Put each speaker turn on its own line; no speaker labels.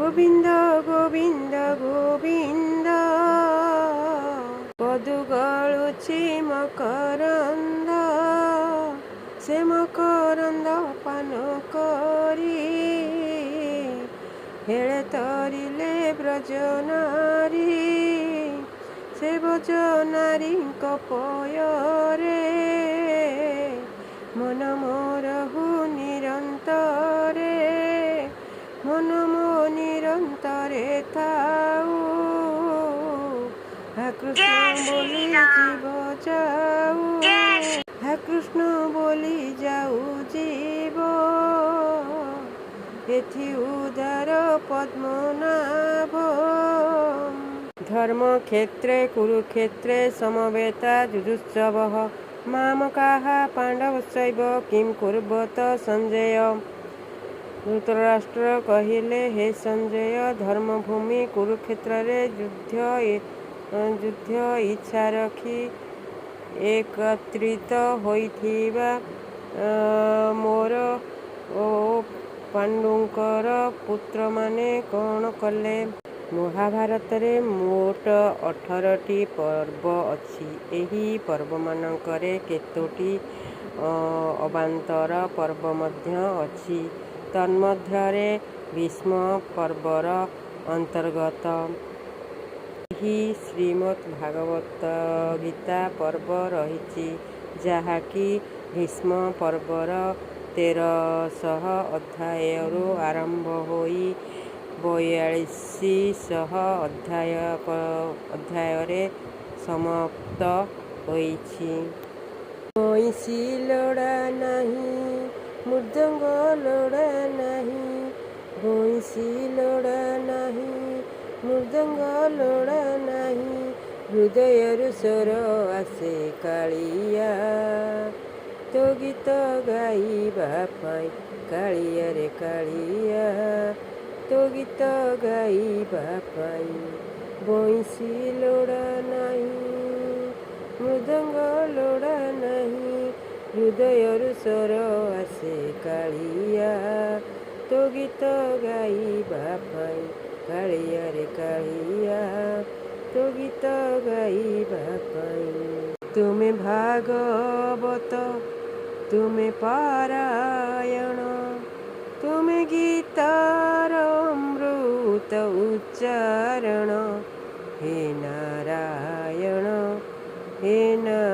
গোবিন্দ গোবিন্দ গোবিন্দ ପଦୁ ଗଳୁଛି ମକରନ୍ଦ ସେ ମକରନ୍ଦ ପାନ କରି ହେଳେ ତରିଲେ ବ୍ରଜନାରୀ ସେ ବ୍ରଜନାରୀଙ୍କ ପୟରେ ମନ ମୋରହୁ ନିରନ୍ତରେ ମନ ମୋ ନିରନ୍ତରେ ଥାଉ ହା କୃଷ୍ଣ ବୋଲି ଯିବ ଯାଉ ହା କୃଷ୍ଣ ବୋଲି ଯାଉ ଯିବ ଏଥି ଉଦାର ପଦ୍ମନାଭ ধর্মক্ষেত্রে কুরুক্ষেত্রে সমবেতা যুজুৎসবঃ মামকাঃ পাণ্ডবশ্চৈব কিং কুর্বত সঞ্জয়। ধৃতরাষ্ট্র কহিলে, হে সঞ্জয়, ধর্মভୂମି କୁରୁକ୍ଷେତ୍ରରେ ଯୁଦ୍ଧ ଇଚ୍ଛା ରଖି ଏକତ୍ରିତ ହୋଇଥିବା ମୋର ଓ ପାଣ୍ଡୁଙ୍କର ପୁତ୍ରମାନେ କ'ଣ କଲେ? ମହାଭାରତରେ ମୋଟ 18ଟି ପର୍ବ ଅଛି। ଏହି ପର୍ବମାନଙ୍କରେ କେତୋଟି ଅବାନ୍ତର ପର୍ବ ମଧ୍ୟ ଅଛି। ତନ୍ମଧ୍ୟରେ ଭୀଷ୍ମ ପର୍ବର ଅନ୍ତର୍ଗତ ଏହି ଶ୍ରୀମଦ୍ ଭାଗବତ ଗୀତା ପର୍ବ ରହିଛି, ଯାହାକି ଭୀଷ୍ମ ପର୍ବର 1300 ଅଧ୍ୟାୟରୁ ଆରମ୍ଭ ହୋଇ 4200 ଅଧ୍ୟାୟରେ ସମାପ୍ତ ହୋଇଛି। ବଇଁଶୀ ଲୋଡ଼ା ନାହିଁ, ମୃଦଙ୍ଗ ଲୋଡ଼ା ନାହିଁ, ବଇଁଶୀ ଲୋଡ଼ା ନାହିଁ, ମୃଦଙ୍ଗ ଲୋଡ଼ା ନାହିଁ, ହୃଦୟରୁ ସ୍ୱର ଆସେ କାଳିଆ ତୋ ଗୀତ ଗାଇବା ପାଇଁ, କାଳିଆରେ କାଳିଆ ତୋ ଗୀତ ଗାଇବା ପାଇଁ। ବଇଁଶୀ ଲୋଡ଼ା ନାହିଁ, ମୃଦଙ୍ଗ ଲୋଡ଼ା ନାହିଁ, ହୃଦୟରୁ ସ୍ୱର ଆସେ କାଳିଆ ତୋ ଗୀତ ଗାଇବା ପାଇଁ, କାଳିଆରେ କାଳିଆ ତୋ ଗୀତ ଗାଇବା ପାଇଁ। ତୁମେ ଭାଗବତ, ତୁମେ ପାରାୟଣ, ତୁମେ ଗୀତାର ଅମୃତ ଉଚ୍ଚାରଣ, ହେ ନାରାୟଣ, ହେ ନାରାୟଣ।